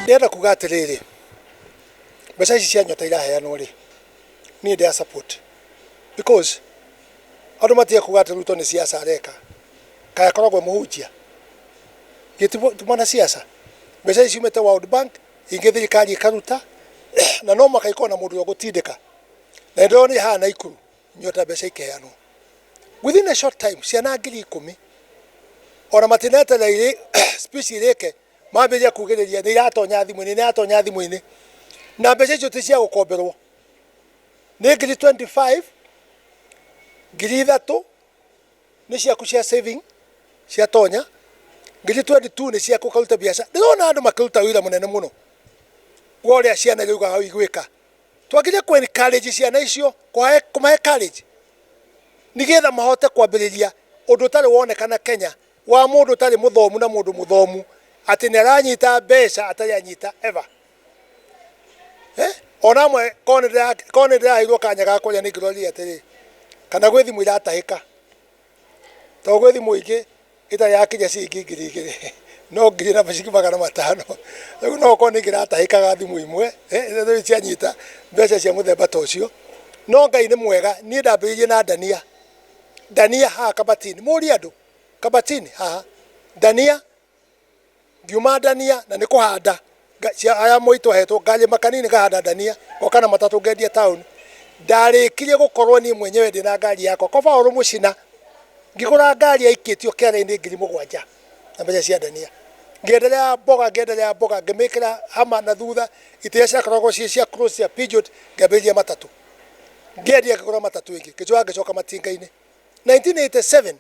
ndenda kuga atiriri mbeca ici cia nyota iraheanwo ri ni ndia support because andu matie kuga ati Ruto ni siasa areka kaya koragwo muhunjia gitumana siasa mbeca ici umete World Bank ingi thirikari ikaruta na no makaikona mundu gutindika na ndo ni hana ikuru nyota mbeca ikeheanwo within a short time ciana 10,000 ona matinete na ile speech ireke mabeja kugiriria ni iratonya thimu-ini ni atonya thimu-ini na mbeca icio ti cia gukomberwo ni 25 3 ni cia ku cia saving cia tonya 22 ni cia ku karuta biacara ndona andu makiruta wira munene muno wore ciana riuga hau igwika twagire ku encourage ciana icio kumahe courage nigetha mahote kwambiriria undu tari wonekana Kenya wa mundu tari muthomu na mundu muthomu ati neranyita mbeca atari anyita ever ona mwe kone ndira irwo kanya ga kuria ni ngirori atiri kana gwe thimu iratahika to gwe thimu ingi ita ya kinya cingi ngiri no ngiri na baciki 500 riu no kone ngiratahika ga thimu imwe ndo cianyita mbeca cia muthemba ta ucio no Ngai ni mwega ni ndambiririe na Dania ha Kabatini muri andu Kabatini ha Dania ngiuma Dania na ni kuhanda aya moito hetwo ngaje makanini gahanda Dania okana matatu ngendia town ndarikirie gukorwo ni mwenyewe ndina ngari yako koba oro mucina ngigura ngari aikitio kera-ini 7,000 na mbeca cia Dania ngendelea boga ngemekira hama na thutha itia cia korogwo cia cross ya Peugeot ngaberia matatu ngendia ngigura matatu ingi kichwa ngicoka matinga-ini 1987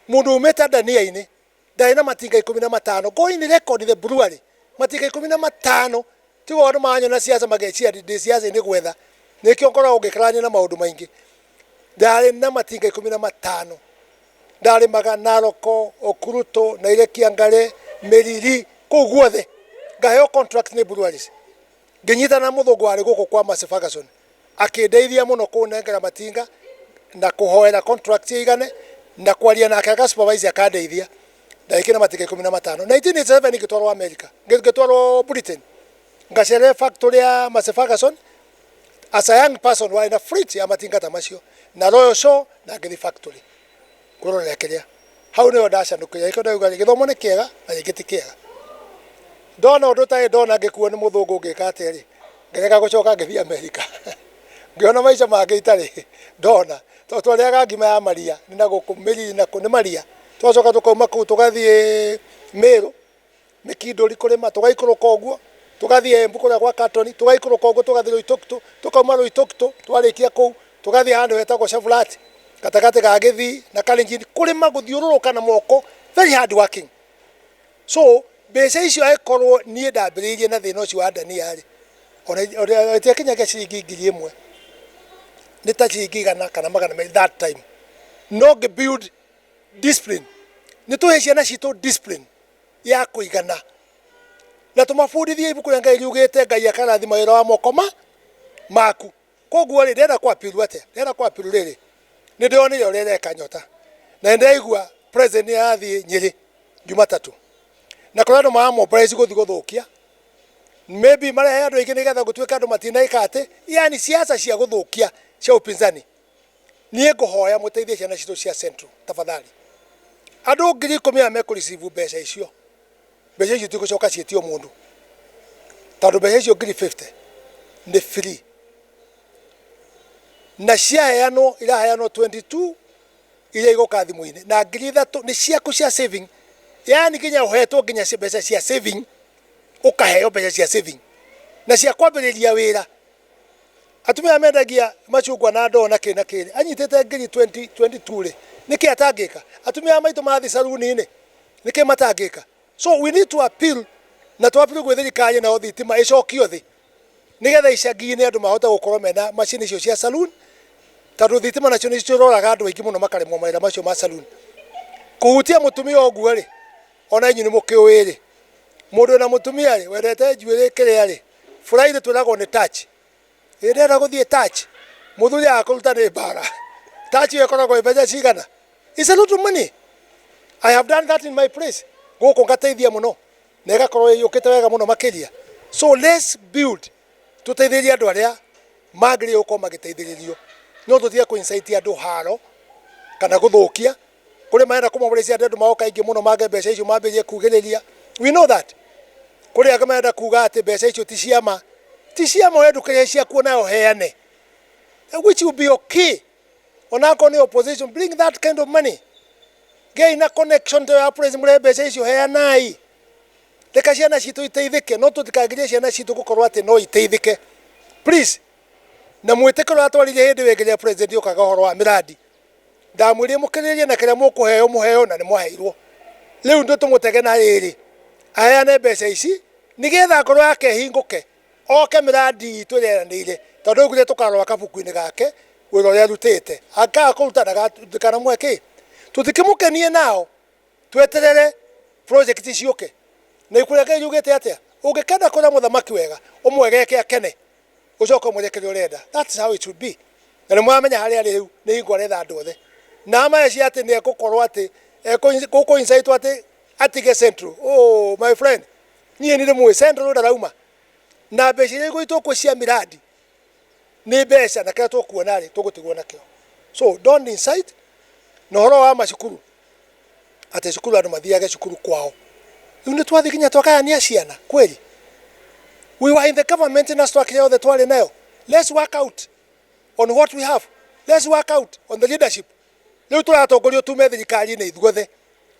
mundu umeta Dania-ini ndaina matinga 15 going record the brewery matinga 15 tigo andu manyo na siasa magechia ndi siasa ni gwetha nikio ngoragwo ngikarania na maundu maingi ndari na matinga 15 ndari maga Naroko Okuruto na ile Kiangare Meriri ku guothe ngaheo contract ni breweries nginyita na muthungu wari guku kwa Mercy Ferguson akindeithia muno kunengera matinga na kuhoera contract igane na kwaria nake aga supervisor akandeithia ndaikina matinga 15 1987 ngitwarwo America ngitwarwo Britain ngachere factory ya Mercy Ferguson as a young person wa ina fleet ya matinga tamasio na Royal Show na ngithi factory kurorekeria hau ni odasha ndukuya iko ndauga githomo ni kiega na giti kiega ndona undu tai ndona ngikuo ni muthungu ngika atiri ngereka gucoka ngithi America ngiona maica make itari ndona to twariaga ngima ya maria ni na gukumiri na kuni maria twacoka tukauma kuu tugathie Meru mikinduri kurima tugaikuruka uguo tugathie Embu kuria kwa Katoni tugaikuruka uguo tugathie Loitokto tukauma Loitokto twarikia kuu tugathie handu hetagwo Shavlat katakate ga Githi na Kalenjin kurima guthiururuka na moko very hard working so mbeca icio aikorwo nie ndambiririe na thina ucio wa Dania ri ona tia Kenya ke ciringi 1,000 ni ta ciringi 100 kana 200 that time no build discipline ni tuhe ciana citu discipline ya kuigana na tumafundithie ibuku ya Ngai riugite Ngai akarathima wira wa moko maku koguo ri ndenda kwa piru ate ndenda kwa piru riri ni ndionire urereka nyota na ndaigua president yathi Nyeri Jumatatu na kurano ma mobilize guthi guthukia maybe mara andu aingi nigetha gutwika andu matina ikate yani siasa cia guthukia cia upinzani nie nguhoya muteithie ciana citu cia Central tafadhali andu 10,000 mekurisivu mbeca icio tigucoka cietio mundu tondu mbeca icio 50 ni free na ciaheanwo iraheanwo 22 ile igoka thimu-ini na 3,000 ni ciaku cia saving yani kinya uhetwo nginya mbeca cia saving ukaheo mbeca cia saving na cia kwambiriria wira atumia mendagia macungwa na ndona kina kiri anyitete ngiri 2022 ri niki atangika atumia maitu mathi saruni-ini niki matangika so we need to appeal na to appeal gwe thirikari na thitima icokio thi nigetha icagi-ini andu mahota gukorwo mena machine icio cia saloon tondu thitima nacio ni ciroraga andu aingi muno makaremwo mawira macio ma saloon kuhutia mutumia oguo ri ona inyu ni mukiui ri mundu na mutumia ri wendete njuiri kiria ri Friday twiragwo ni touch ndenda guthie touch muthuri akuruta ni bara touch yekoragwo mbeca cigana it's a lot of money I have done that in my place guku ngateithia muno nega korwo yukite wega muno makiria. So let's build tuteithirie andu aria magire uko magiteithiririo no tuthie ku incite andu haro kana guthukia kuri maenda kumoborecia andu maoka ingi muno mage mbeca icio mambirie kugiriria. We know that kuri anga maenda kuga ati mbeca icio ti ciama wendukiria cia kuona heane, which will be okay. Onako ni opposition, bring that kind of money, gain a connection to your president. Mure mbeca icio heanai reka ciana citu iteithike no tutikagirie ciana citu gukorwo ati no iteithike please. Na mwitikiro atwarire hindi wegeria president ukaga horo wa miradi ndamwire mukiririe na kiria mukuheo muheo na ni mwaheirwo riu ndu tumutege na riri ayane mbeca ici nigetha ngoro yake hinguke oke miradi tweranire tondu ngire tukarwa kabuku-ini gake wira uria rutite aka kuruta kana mweke tutikimukenie nao tweterere project ciuke na ikureke yugete atia ungikenda kura muthamaki wega umwegeke akene ucoka mwekere urenda. That's how it should be. Na mwamenya hari ari riu ni hingo retha andu othe na ama cia ati ni gukorwo ati ko insight ati central. Oh my friend, nie ni mwe central ndarauma na mbeca iria igwitwo cia miradi ni mbeca na kira tukuona ri tugutigwo nakio. So don't incite no horo wa macukuru ati cukuru andu mathiage cukuru kwao. Riu ni twathikinya twakayania ciana kweli. We were in the government na structure of the twali nayo. Let's work out on what we have. Let's work out on the leadership. Riu turatongorio tume thirikari ni ithuothe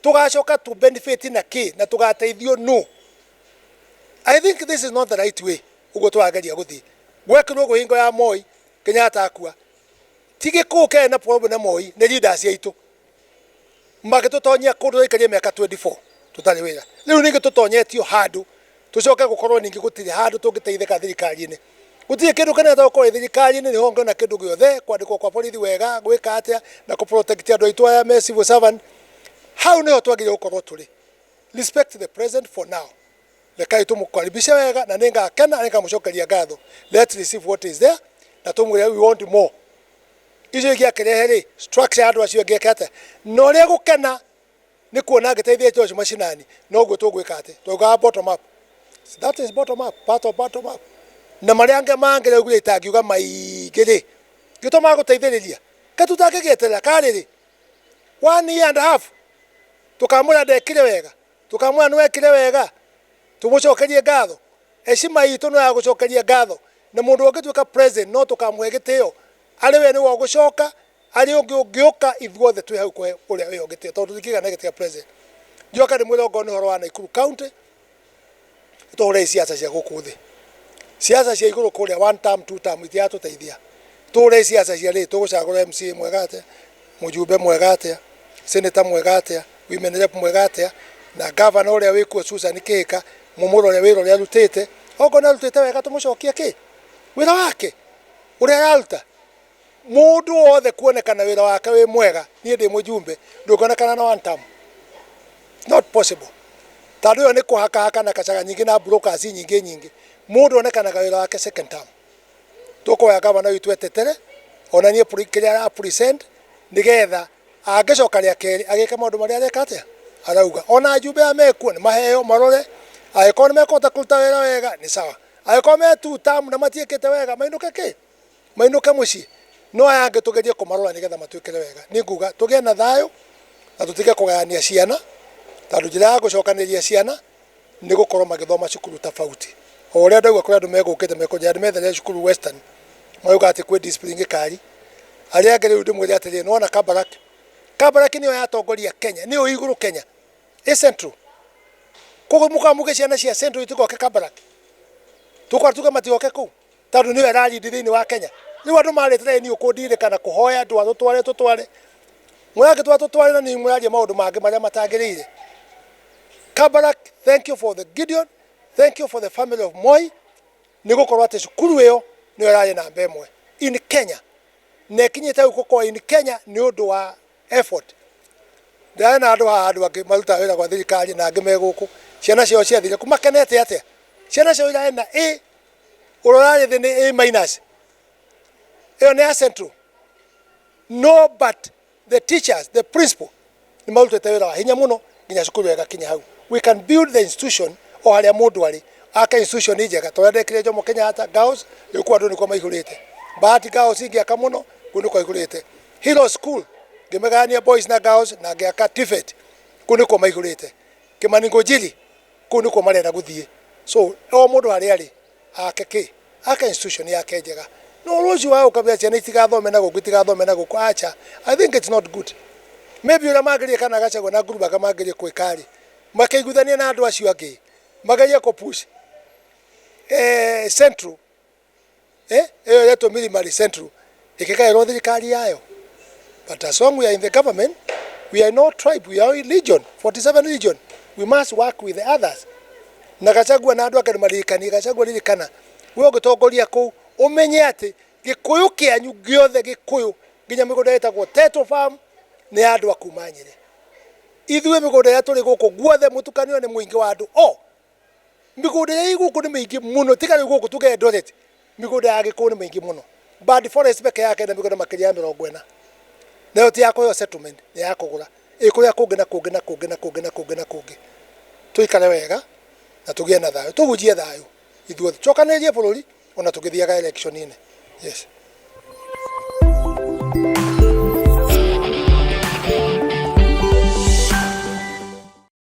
tugacoka tu benefit na ki na tugateithio no. I think this is not the right way. Ugo twageria guthi gwekirwo guhingo ya Moi Kenyatta akua tige kuke na problem na Moi ne leaders yaitu magitutonyia kundu ikarie miaka 24 tutari wira. Riu ningi tutonyetio handu tucoke gukorwo ningi gutiri handu tungiteithika thirikari-ini gutiri kindu kana toko thirikari-ini ni honge na kindu giothe kwandikwo kwa borithi wega gwika atia na ku protect andu aitu aya me civil servant. How niho twagire gukorwo turi respect the president for now. Lekai tumukaribisha wega na ninga kena ninga mucokeria ngatho. Let's receive what is there na tumwire we want more. Icio gia kirehe structure andu acio ngekate no ria gukena ni kuona ngiteithia George Mashinani no gwe tugwika ati tuga bottom up. That is bottom up, part of bottom up. Na mariange mangere ugire itagiuga maigire gitoma guteithiriria katutagegetera kariri 1 year and a half tukamura ndekire wega tukamura nwekire wega tumucokerie ngatho heshima itu no ya gucokeria ngatho na mundu ungituika president no tukamwegitio ari we ni wa gucoka ari ungi ungiuka ithuothe twi hau kwe uria we ungitio tondu thikiga negative president njoka ni mwiro ni horo wa Nakuru county tore siasa cia gukuthi siasa cia iguru kuria 1 term 2 term itia tuteithia tore siasa cia ri tugucagura MC mwegate mujumbe mwegate senator mwegate women rep mwegate na governor uria wikuo Susan Kika mumuro uria wiro uria rutite ogo na rutite wega tumucokia ki wira wake uria raruta mundu wothe kuonekana wira wake wi mwega nie ndi mujumbe ndukonekana na 1 term. Not possible. Tadu yo ni kuhaka na kacaga nyingi na brokers nyingi mundu onekanaga wira wake second term. Tuko ya governor witu etetere ona nie kiria present nigetha angicoka ria keri agika maundu maria areka atia arauga ona ajumbe amekuo ni maheo marore agiko ni mekota kuruta wira wega ni sawa agiko me 2 term na matiekete wega mainuke muci no ayange tugerie kumarora nigetha matuikire wega ni nguga tugie na thayo na tutige kugayania ciana tondu njira ya gucokaniria ciana ni gukorwo magithoma cukuru tofauti o uria ndauga kuri andu megukite mekunja methere cukuru western mauga ati kwi discipline ngikari aria ngere undu mwiri atiri no na Kabarak niyo yatongoria Kenya niyo iguru Kenya e central kogo mukamuge ciana cia central itugoke Kabarak tukwatuga matioke ku tondu niyo rali thini wa Kenya ni andu maretere ni ukundire kana kuhoya andu tutware mwake tutware na ni mwaje maundu mangi maria matagirire. Kabarak, thank you for the Gideon, thank you for the family of Moi. Nigukorwo ati cukuru iyo ni rali na mbemwe in Kenya nekinyite uko in Kenya ni undu wa effort. Ndana andu angi maruta wira kwa thirikari na angi meguku ciana cio ciathire kumakenete atia ciana cio ira na A urorari thi ni A-. Iyo ni central. No, but the teachers, the principal ni maruta wira wa hinya muno nginya cukuru ega kinya hau. We can build the institution o haria mundu ari aka institution njega twendekire Jomo Kenyatta girls yuko andu niko maihurite Bahati girls ingiaka muno kunu kwa ihurite Hero School ngimegania boys na girls na ngiaka TVET kunu kwa maihurite Kimani Ngojiri kunu kwa marenda guthie so o mundu haria ari aka institution yake njega no roji wao ukabia ciana itigathome na guku itigathome na guku acha I think it's not good maybe ura magirie kana Gachagua na group akamagirie kwikari makeiguthania na andu acio angi magaia ko push Central eyo yeto Milimari Central ikikairwo thirikari yayo but as long we are in the government we are not tribe we are religion 47 religion we must work with the others na Gachagua na andu ake marikani Gachagua ririkana we ugitongoria ku umenye ati Gikuyu kianyu giothe Gikuyu nginya migunda etagwo Teto Farm ni andu akuma Nyeri ithue migunda ya turi guku guothe mutukanio ni muingi wa andu migunda ya guku ni mingi muno tikari guku tuge Eldoret migunda ya Gikuyu ni mingi muno Bad Forest peke yake na migunda makiria ya 40 nayo ti yako yo settlement ni ya kugura ikuria kungi na kungi na kungi na kungi na kungi na kungi tuikare wega na tugie na thayo tugujie thayo ithuothe chokanirie bururi ona tugithiaga election ine yes